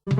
¿Qué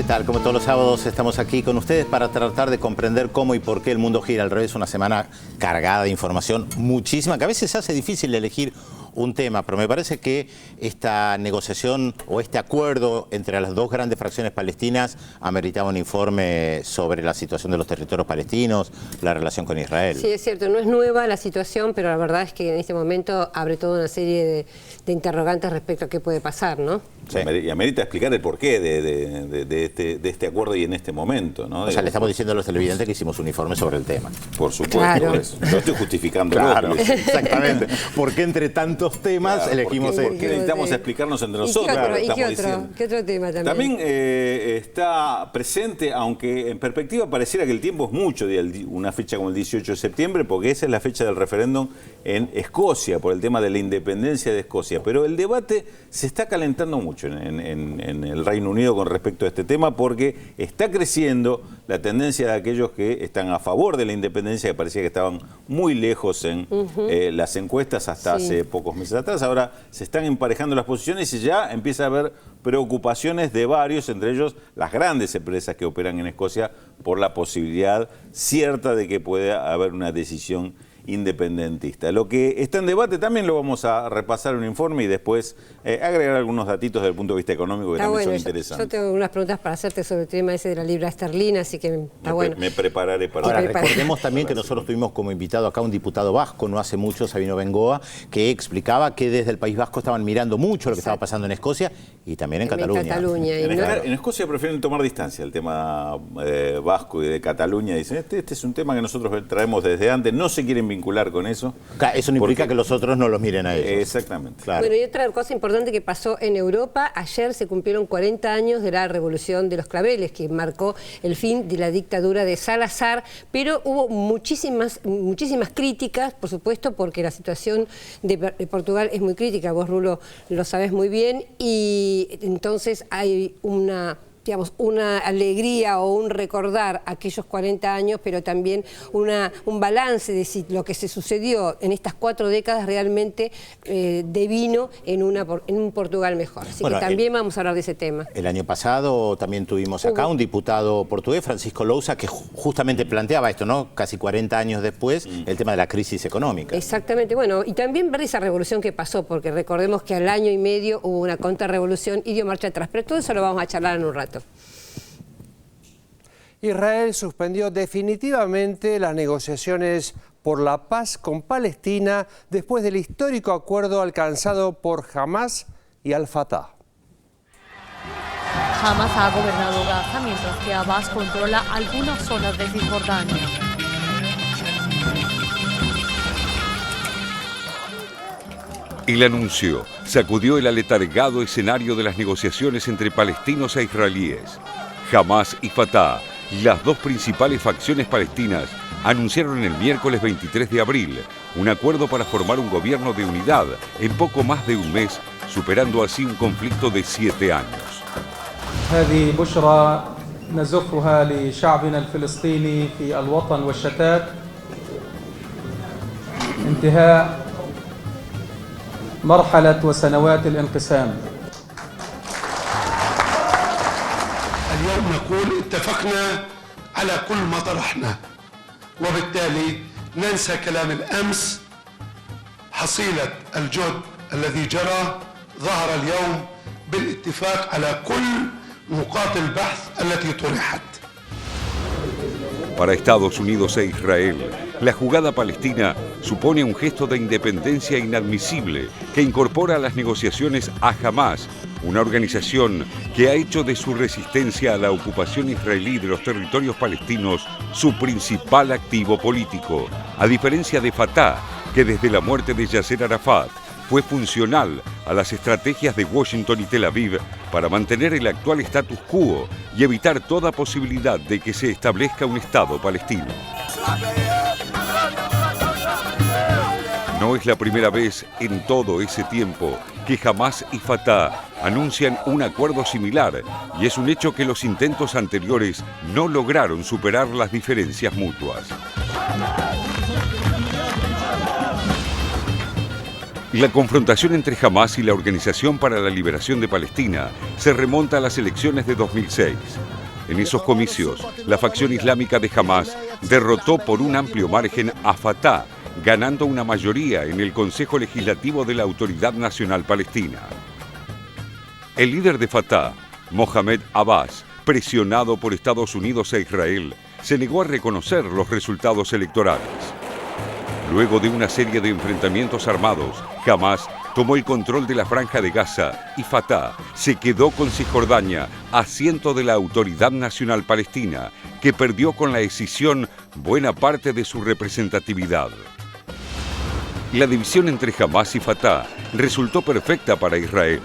tal? Como todos los sábados estamos aquí con ustedes para tratar de comprender cómo y por qué el mundo gira al revés. Una semana cargada de información, muchísima, que a veces hace difícil elegir un tema, pero me parece que esta negociación o este acuerdo entre las dos grandes fracciones palestinas ameritaba un informe sobre la situación de los territorios palestinos, la relación con Israel. Sí, es cierto, no es nueva la situación, pero la verdad es que en este momento abre toda una serie de interrogantes respecto a qué puede pasar, ¿no? Sí. Y amerita explicar el porqué de este acuerdo y en este momento, ¿no? O sea, le estamos diciendo a los televidentes que hicimos un informe sobre el tema. Por supuesto, claro. Yo estoy justificando. Claro, exactamente. ¿Por qué entre tantos temas elegimos porque necesitamos explicarnos entre nosotros. ¿Qué otro tema también? También está presente, aunque en perspectiva pareciera que el tiempo es mucho, una fecha como el 18 de septiembre, porque esa es la fecha del referéndum en Escocia, por el tema de la independencia de Escocia. Pero el debate se está calentando mucho en el Reino Unido con respecto a este tema, porque está creciendo la tendencia de aquellos que están a favor de la independencia, que parecía que estaban muy lejos en las encuestas hasta hace pocos meses atrás. Ahora se están emparejando las posiciones y ya empieza a haber preocupaciones de varios, entre ellos las grandes empresas que operan en Escocia, por la posibilidad cierta de que pueda haber una decisión independentista. Lo que está en debate también lo vamos a repasar en un informe y después agregar algunos datitos desde el punto de vista económico que también son interesantes. Yo tengo unas preguntas para hacerte sobre el tema ese de la libra esterlina, así que está bueno. Me prepararé para... Ahora, recordemos también que nosotros tuvimos como invitado acá un diputado vasco, no hace mucho, Sabino Bengoa, que explicaba que desde el País Vasco estaban mirando mucho lo que estaba pasando en Escocia y también en Cataluña. En Escocia prefieren tomar distancia el tema vasco y de Cataluña. Dicen, este es un tema que nosotros traemos desde antes, no se quieren vincular con eso. Claro, eso no implica que los otros no los miren a ellos. Exactamente. Claro. Bueno, y otra cosa importante que pasó en Europa, ayer se cumplieron 40 años de la Revolución de los Claveles, que marcó el fin de la dictadura de Salazar, pero hubo muchísimas críticas, por supuesto, porque la situación de Portugal es muy crítica, vos, Rulo, lo sabés muy bien, y entonces hay una alegría o un recordar aquellos 40 años, pero también un balance de si lo que se sucedió en estas 4 décadas realmente devino en un Portugal mejor. Así que también vamos a hablar de ese tema. El año pasado también tuvimos acá un diputado portugués, Francisco Lousa, que justamente planteaba esto, ¿no? Casi 40 años después, el tema de la crisis económica. Exactamente, bueno, y también ver esa revolución que pasó, porque recordemos que al año y medio hubo una contrarrevolución y dio marcha atrás, pero todo eso lo vamos a charlar en un rato. Israel suspendió definitivamente las negociaciones por la paz con Palestina después del histórico acuerdo alcanzado por Hamás y Al-Fatah. Hamás ha gobernado Gaza mientras que Abbas controla algunas zonas de Cisjordania. El anuncio sacudió el aletargado escenario de las negociaciones entre palestinos e israelíes. Hamás y Fatah, las dos principales facciones palestinas, anunciaron el miércoles 23 de abril un acuerdo para formar un gobierno de unidad en poco más de un mes, superando así un conflicto de 7 años. هذه بشرى نزفها لشعبنا الفلسطيني في الوطن والشتات انتهاء مرحلة وسنوات الانقسام. اليوم نقول اتفقنا على كل ما طرحنا وبالتالي ننسى كلام الأمس. حصيلة الجهد الذي جرى ظهر اليوم بالاتفاق على كل نقاط البحث التي طرحت. Para Estados Unidos e Israel, la jugada palestina supone un gesto de independencia inadmisible que incorpora a las negociaciones a Hamás, una organización que ha hecho de su resistencia a la ocupación israelí de los territorios palestinos su principal activo político, a diferencia de Fatah, que desde la muerte de Yasser Arafat fue funcional a las estrategias de Washington y Tel Aviv para mantener el actual status quo y evitar toda posibilidad de que se establezca un Estado palestino. No es la primera vez en todo ese tiempo que Hamás y Fatah anuncian un acuerdo similar, y es un hecho que los intentos anteriores no lograron superar las diferencias mutuas. La confrontación entre Hamás y la Organización para la Liberación de Palestina se remonta a las elecciones de 2006. En esos comicios, la facción islámica de Hamás derrotó por un amplio margen a Fatah, ganando una mayoría en el Consejo Legislativo de la Autoridad Nacional Palestina. El líder de Fatah, Mohamed Abbas, presionado por Estados Unidos e Israel, se negó a reconocer los resultados electorales. Luego de una serie de enfrentamientos armados, Hamás tomó el control de la Franja de Gaza y Fatah se quedó con Cisjordania, asiento de la Autoridad Nacional Palestina, que perdió con la escisión buena parte de su representatividad. La división entre Hamás y Fatah resultó perfecta para Israel.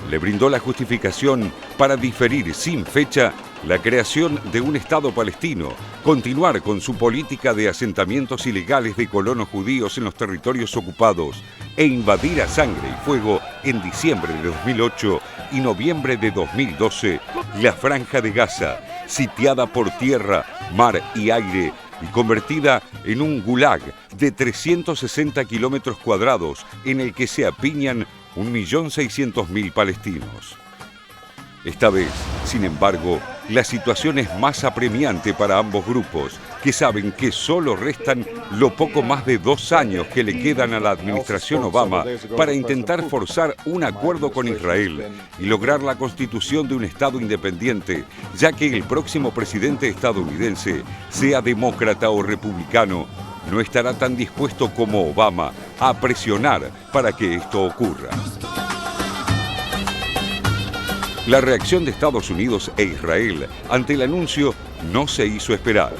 Le brindó la justificación para diferir sin fecha la creación de un Estado palestino, continuar con su política de asentamientos ilegales de colonos judíos en los territorios ocupados e invadir a sangre y fuego en diciembre de 2008 y noviembre de 2012 la Franja de Gaza, sitiada por tierra, mar y aire y convertida en un gulag de 360 kilómetros cuadrados en el que se apiñan 1.600.000 palestinos. Esta vez, sin embargo, la situación es más apremiante para ambos grupos, que saben que solo restan lo poco más de 2 años que le quedan a la administración Obama para intentar forzar un acuerdo con Israel y lograr la constitución de un Estado independiente, ya que el próximo presidente estadounidense, sea demócrata o republicano, no estará tan dispuesto como Obama a presionar para que esto ocurra. La reacción de Estados Unidos e Israel ante el anuncio no se hizo esperar.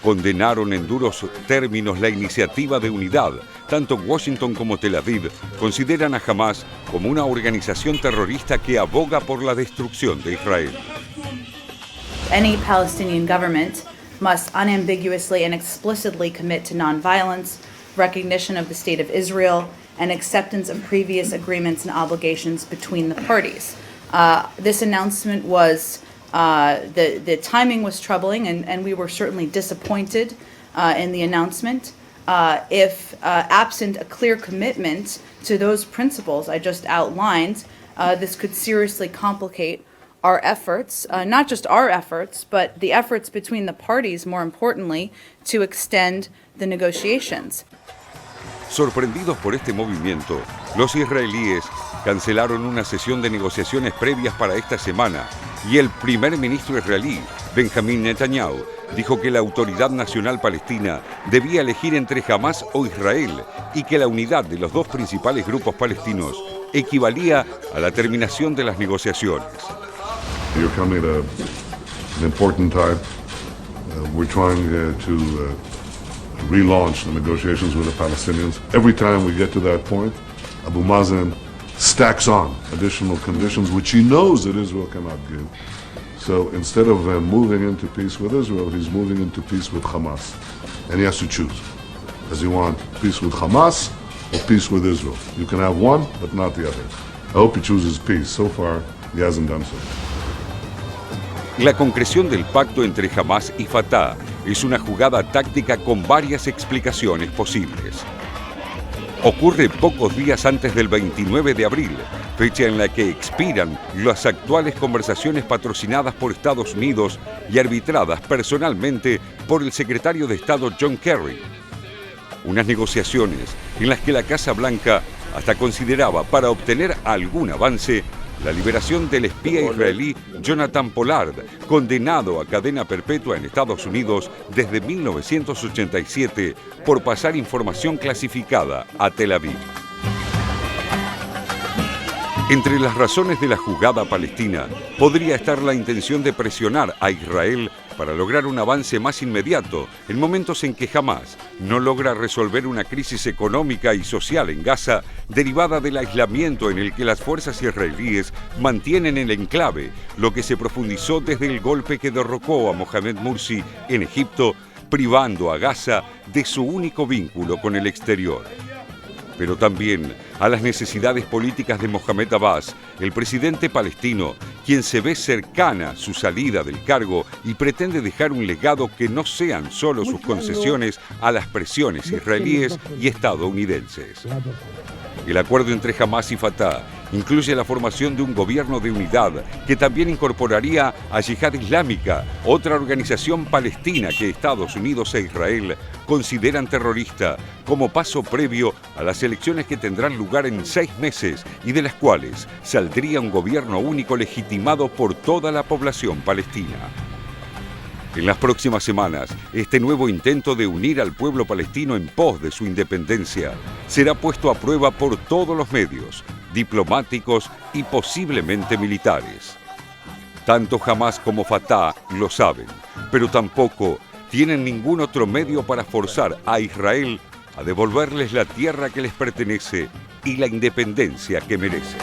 Condenaron en duros términos la iniciativa de unidad. Tanto Washington como Tel Aviv consideran a Hamás como una organización terrorista que aboga por la destrucción de Israel. Any Palestinian government must unambiguously and explicitly commit to nonviolence, recognition of the State of Israel, and acceptance of previous agreements and obligations between the parties. This announcement was, the timing was troubling, and we were certainly disappointed in the announcement. If absent a clear commitment to those principles I just outlined, this could seriously complicate our efforts, not just our efforts, but the efforts between the parties, more importantly, to extend the negotiations. Sorprendidos por este movimiento, los israelíes cancelaron una sesión de negociaciones previas para esta semana y el primer ministro israelí, Benjamin Netanyahu, dijo que la Autoridad Nacional Palestina debía elegir entre Hamás o Israel y que la unidad de los dos principales grupos palestinos equivalía a la terminación de las negociaciones. You're coming at an important time. We're trying to relaunch the negotiations with the Palestinians. Every time we get to that point, Abu Mazen stacks on additional conditions which he knows that Israel cannot give. So instead of moving into peace with Israel, he's moving into peace with Hamas. And he has to choose. Does he want peace with Hamas or peace with Israel? You can have one, but not the other. I hope he chooses peace. So far, he hasn't done so. La concreción del pacto entre Hamás y Fatah es una jugada táctica con varias explicaciones posibles. Ocurre pocos días antes del 29 de abril, fecha en la que expiran las actuales conversaciones patrocinadas por Estados Unidos y arbitradas personalmente por el secretario de Estado John Kerry. Unas negociaciones en las que la Casa Blanca hasta consideraba, para obtener algún avance, la liberación del espía israelí Jonathan Pollard, condenado a cadena perpetua en Estados Unidos desde 1987 por pasar información clasificada a Tel Aviv. Entre las razones de la jugada palestina podría estar la intención de presionar a Israel para lograr un avance más inmediato en momentos en que Hamás no logra resolver una crisis económica y social en Gaza derivada del aislamiento en el que las fuerzas israelíes mantienen el enclave, lo que se profundizó desde el golpe que derrocó a Mohamed Morsi en Egipto, privando a Gaza de su único vínculo con el exterior. Pero también a las necesidades políticas de Mohamed Abbas, el presidente palestino, quien se ve cercana a su salida del cargo y pretende dejar un legado que no sean solo sus concesiones a las presiones israelíes y estadounidenses. El acuerdo entre Hamás y Fatah incluye la formación de un gobierno de unidad que también incorporaría a Yihad Islámica, otra organización palestina que Estados Unidos e Israel consideran terrorista, como paso previo a las elecciones que tendrán lugar en 6 meses y de las cuales saldría un gobierno único legitimado por toda la población palestina. En las próximas semanas, este nuevo intento de unir al pueblo palestino en pos de su independencia será puesto a prueba por todos los medios, diplomáticos y posiblemente militares. Tanto Hamás como Fatah lo saben, pero tampoco tienen ningún otro medio para forzar a Israel a devolverles la tierra que les pertenece y la independencia que merecen.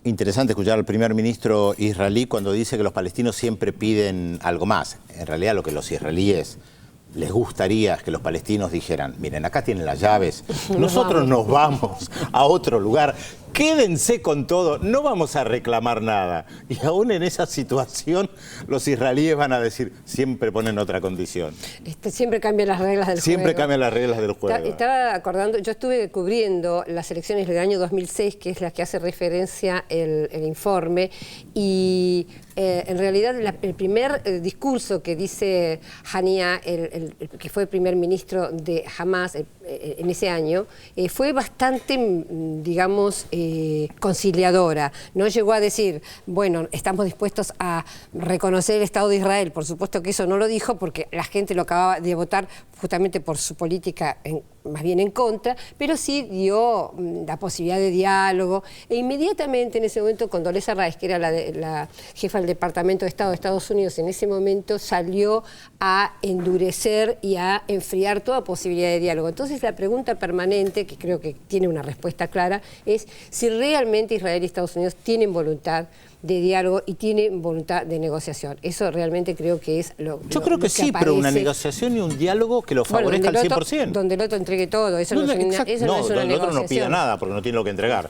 Interesante escuchar al primer ministro israelí cuando dice que los palestinos siempre piden algo más. En realidad lo que los israelíes les gustaría es que los palestinos dijeran, miren, acá tienen las llaves, nosotros nos vamos a otro lugar, quédense con todo, no vamos a reclamar nada. Y aún en esa situación los israelíes van a decir, siempre ponen otra condición. Siempre cambian las reglas del juego. Siempre cambian las reglas del juego. Estaba acordando, yo estuve cubriendo las elecciones del año 2006, que es la que hace referencia el informe, y en realidad el primer discurso que dice Hania, que fue el primer ministro de Hamás en ese año, fue bastante, digamos, conciliadora. No llegó a decir, bueno, estamos dispuestos a reconocer el Estado de Israel. Por supuesto que eso no lo dijo porque la gente lo acababa de votar justamente por su política más bien en contra, pero sí dio la posibilidad de diálogo. E inmediatamente en ese momento Condoleezza Rice, que era la jefa del Departamento de Estado de Estados Unidos en ese momento, salió a endurecer y a enfriar toda posibilidad de diálogo. Entonces la pregunta permanente, que creo que tiene una respuesta clara, es si realmente Israel y Estados Unidos tienen voluntad de diálogo y tienen voluntad de negociación. Eso realmente creo que es lo Yo creo que sí, pero una negociación y un diálogo que lo favorezca al 100%. Donde el otro entregue todo, eso no es una negociación. El otro no pida nada porque no tiene lo que entregar.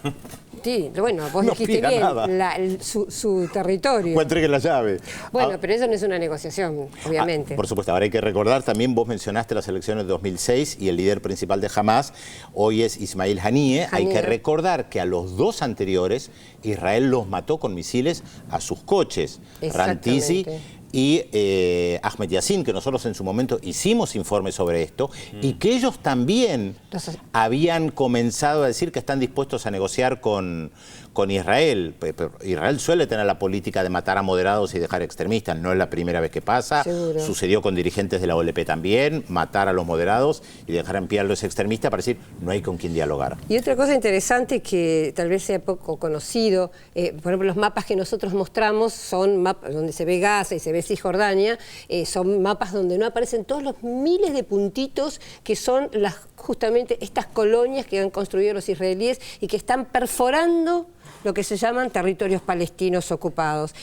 Sí, bueno, vos no dijiste bien su territorio. O entregue la llave. Bueno, pero eso no es una negociación, obviamente. Por supuesto, ahora hay que recordar también, vos mencionaste las elecciones de 2006 y el líder principal de Hamás hoy es Ismail Haniyeh. Hay que recordar que a los dos anteriores Israel los mató con misiles a sus coches. Rantisi y Ahmed Yassin, que nosotros en su momento hicimos informes sobre esto, y que ellos también habían comenzado a decir que están dispuestos a negociar con Israel. Israel suele tener la política de matar a moderados y dejar extremistas, no es la primera vez que pasa. Seguro. Sucedió con dirigentes de la OLP también, matar a los moderados y dejar en pie a los extremistas para decir, no hay con quien dialogar. Y otra cosa interesante que tal vez sea poco conocido, por ejemplo, los mapas que nosotros mostramos son mapas donde se ve Gaza y se ve Cisjordania, son mapas donde no aparecen todos los miles de puntitos que son justamente estas colonias que han construido los israelíes y que están perforando lo que se llaman territorios palestinos ocupados.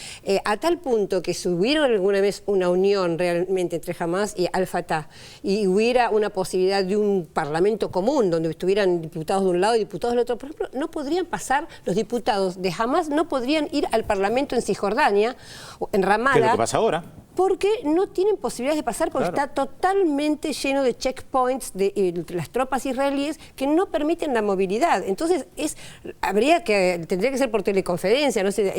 A tal punto que si hubiera alguna vez una unión realmente entre Hamás y Al-Fatah y hubiera una posibilidad de un parlamento común donde estuvieran diputados de un lado y diputados del otro, por ejemplo, no podrían pasar, los diputados de Hamás no podrían ir al parlamento en Cisjordania, en Ramallah. ¿Qué es lo que pasa ahora? porque no tienen posibilidades de pasar, porque está totalmente lleno de checkpoints de las tropas israelíes que no permiten la movilidad. Entonces, tendría que ser por teleconferencia, no sé,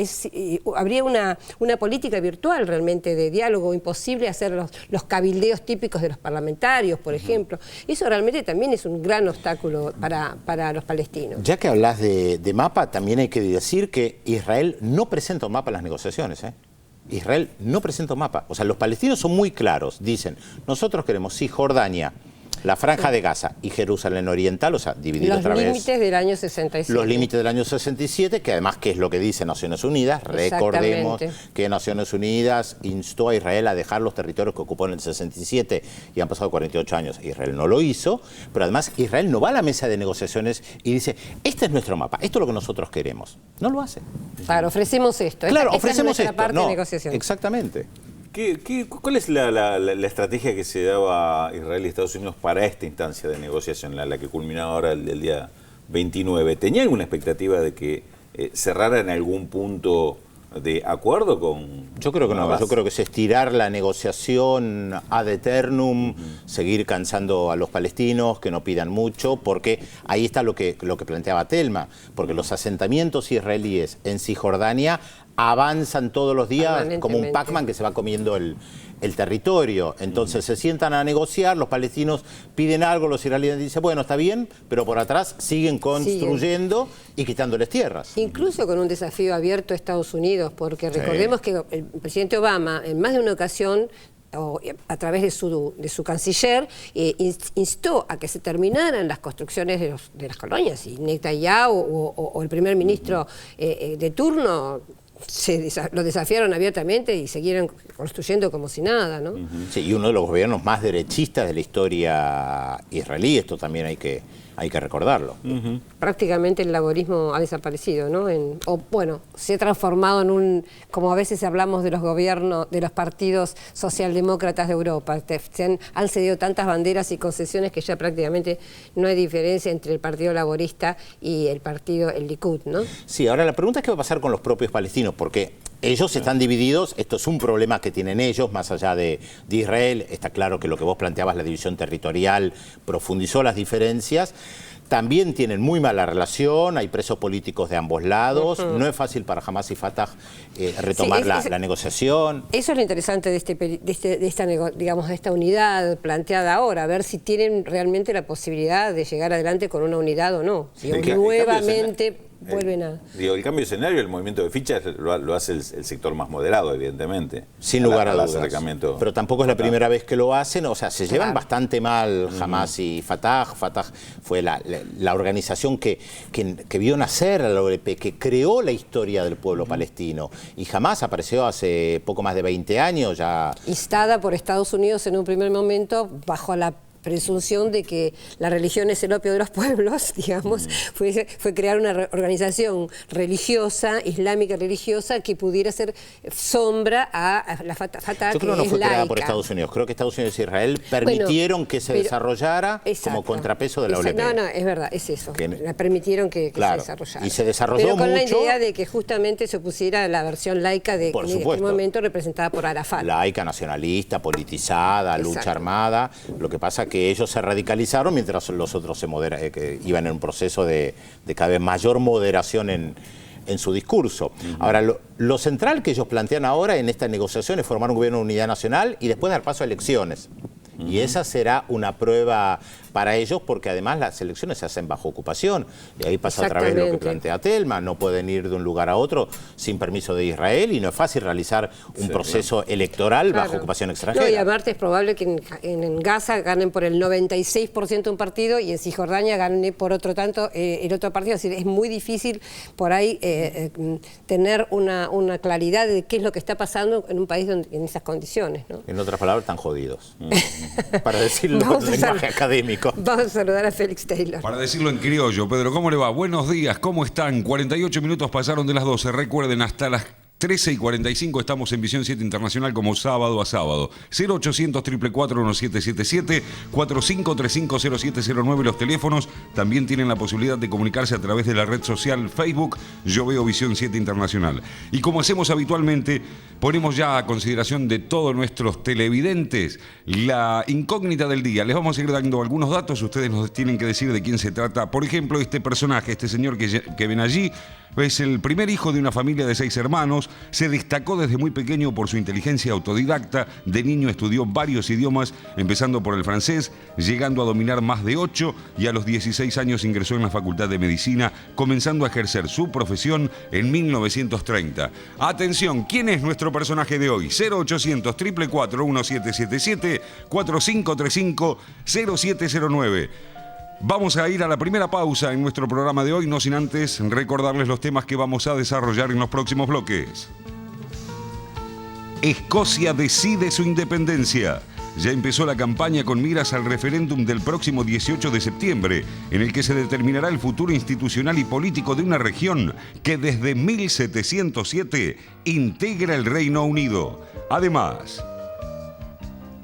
habría una política virtual realmente de diálogo, imposible hacer los cabildeos típicos de los parlamentarios, por ejemplo. Eso realmente también es un gran obstáculo para los palestinos. Ya que hablas de mapa, también hay que decir que Israel no presenta un mapa en las negociaciones, ¿eh? Israel no presenta un mapa. O sea, los palestinos son muy claros. Dicen, nosotros queremos Cisjordania, la Franja de Gaza y Jerusalén Oriental, o sea, dividido otra vez. Los límites del año 67. Los límites del año 67, que además, ¿qué es lo que dice Naciones Unidas? Recordemos que Naciones Unidas instó a Israel a dejar los territorios que ocupó en el 67 y han pasado 48 años. Israel no lo hizo, pero además Israel no va a la mesa de negociaciones y dice, este es nuestro mapa, esto es lo que nosotros queremos. No lo hace. Claro, ofrecemos esto. Claro, ofrecemos esta es nuestra parte de negociación. Exactamente. ¿Cuál es la estrategia que se daba Israel y Estados Unidos para esta instancia de negociación, la que culminaba ahora el día 29? ¿Tenía alguna expectativa de que cerrara en algún punto de acuerdo con...? Yo creo que no, yo creo que es estirar la negociación ad eternum, seguir cansando a los palestinos, que no pidan mucho, porque ahí está lo que planteaba Telma, porque los asentamientos israelíes en Cisjordania avanzan todos los días como un Pac-Man que se va comiendo el territorio. Entonces se sientan a negociar, los palestinos piden algo, los israelíes dicen, bueno, está bien, pero por atrás siguen construyendo y quitándoles tierras. Incluso con un desafío abierto a Estados Unidos, porque recordemos que el presidente Obama en más de una ocasión a través de su canciller, instó a que se terminaran las construcciones de las colonias, y Netanyahu o el primer ministro de turno lo desafiaron abiertamente y siguieron construyendo como si nada, ¿no? Sí, y uno de los gobiernos más derechistas de la historia israelí, esto también hay que recordarlo. Prácticamente el laborismo ha desaparecido, ¿no? Se ha transformado en como a veces hablamos de los gobiernos, de los partidos socialdemócratas de Europa. Han cedido tantas banderas y concesiones que ya prácticamente no hay diferencia entre el Partido Laborista y el Likud, ¿no? Sí, ahora la pregunta es qué va a pasar con los propios palestinos, porque ellos están divididos, esto es un problema que tienen ellos, más allá de Israel. Está claro que lo que vos planteabas, la división territorial, profundizó las diferencias. También tienen muy mala relación, hay presos políticos de ambos lados, no es fácil para Hamas y Fatah retomar la negociación. Eso es lo interesante de esta unidad planteada ahora, a ver si tienen realmente la posibilidad de llegar adelante con una unidad o no. Si nuevamente vuelven a... el cambio de escenario, el movimiento de fichas lo hace el sector más moderado, evidentemente. Sin lugar a dudas. Pero tampoco es la primera vez que lo hacen, o sea, se llevan bastante mal Hamas y Fatah. Fatah fue la organización que vio nacer a la OLP, que creó la historia del pueblo palestino. Y Hamas apareció hace poco más de 20 años ya. Instada por Estados Unidos en un primer momento bajo la presunción de que la religión es el opio de los pueblos, digamos, fue crear una organización religiosa, islámica religiosa, que pudiera ser sombra a la Fatah, Yo creo que no fue creada por Estados Unidos, creo que Estados Unidos y Israel permitieron que se desarrollara como contrapeso de la OLP. No, es verdad, es eso, la permitieron que se desarrollara. Y se desarrolló con mucho. la idea de que justamente se opusiera a la versión laica en aquel momento representada por Arafat. Laica, nacionalista, politizada, lucha armada. Lo que pasa que ellos se radicalizaron mientras los otros que iban en un proceso de cada vez mayor moderación en su discurso. Ahora, lo central que ellos plantean ahora en esta negociación es formar un gobierno de unidad nacional y después dar paso a elecciones. Y esa será una prueba para ellos, porque además las elecciones se hacen bajo ocupación. Y ahí pasa otra vez lo que plantea Telma, no pueden ir de un lugar a otro sin permiso de Israel, y no es fácil realizar un proceso electoral bajo ocupación extranjera. No, y aparte es probable que en Gaza ganen por el 96% un partido y en Cisjordania ganen por otro tanto el otro partido. Es decir, es muy difícil por ahí tener una claridad de qué es lo que está pasando en un país en esas condiciones, ¿no? En otras palabras, están jodidos. Para decirlo en lenguaje académico. Vamos a saludar a Félix Taylor. Para decirlo en criollo, Pedro, ¿cómo le va? Buenos días, ¿cómo están? 48 minutos pasaron de las 12. Recuerden, hasta las 13:45 estamos en Visión 7 Internacional como sábado a sábado. 0800 444 1777 45350709 los teléfonos. También tienen la posibilidad de comunicarse a través de la red social Facebook Yo Veo Visión 7 Internacional. Y como hacemos habitualmente, ponemos ya a consideración de todos nuestros televidentes la incógnita del día. Les vamos a ir dando algunos datos, ustedes nos tienen que decir de quién se trata. Por ejemplo, este personaje, este señor que ven allí, es el primer hijo de una familia de 6 hermanos, se destacó desde muy pequeño por su inteligencia autodidacta, de niño estudió varios idiomas, empezando por el francés, llegando a dominar más de 8 y a los 16 años ingresó en la Facultad de Medicina, comenzando a ejercer su profesión en 1930. Atención, ¿quién es nuestro personaje de hoy? 0800 444 1777 4535 0709. Vamos a ir a la primera pausa en nuestro programa de hoy, no sin antes recordarles los temas que vamos a desarrollar en los próximos bloques. Escocia decide su independencia. Ya empezó la campaña con miras al referéndum del próximo 18 de septiembre, en el que se determinará el futuro institucional y político de una región que desde 1707 integra el Reino Unido. Además,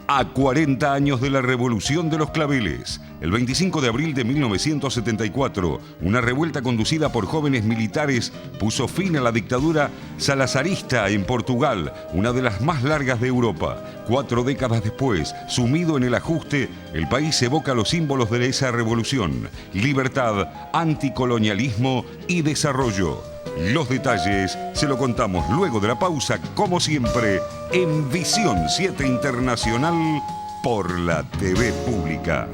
a 40 años de la Revolución de los Claveles, el 25 de abril de 1974, una revuelta conducida por jóvenes militares puso fin a la dictadura salazarista en Portugal, una de las más largas de Europa. 4 décadas después, sumido en el ajuste, el país evoca los símbolos de esa revolución: libertad, anticolonialismo y desarrollo. Los detalles se lo contamos luego de la pausa, como siempre, en Visión 7 Internacional por la TV Pública.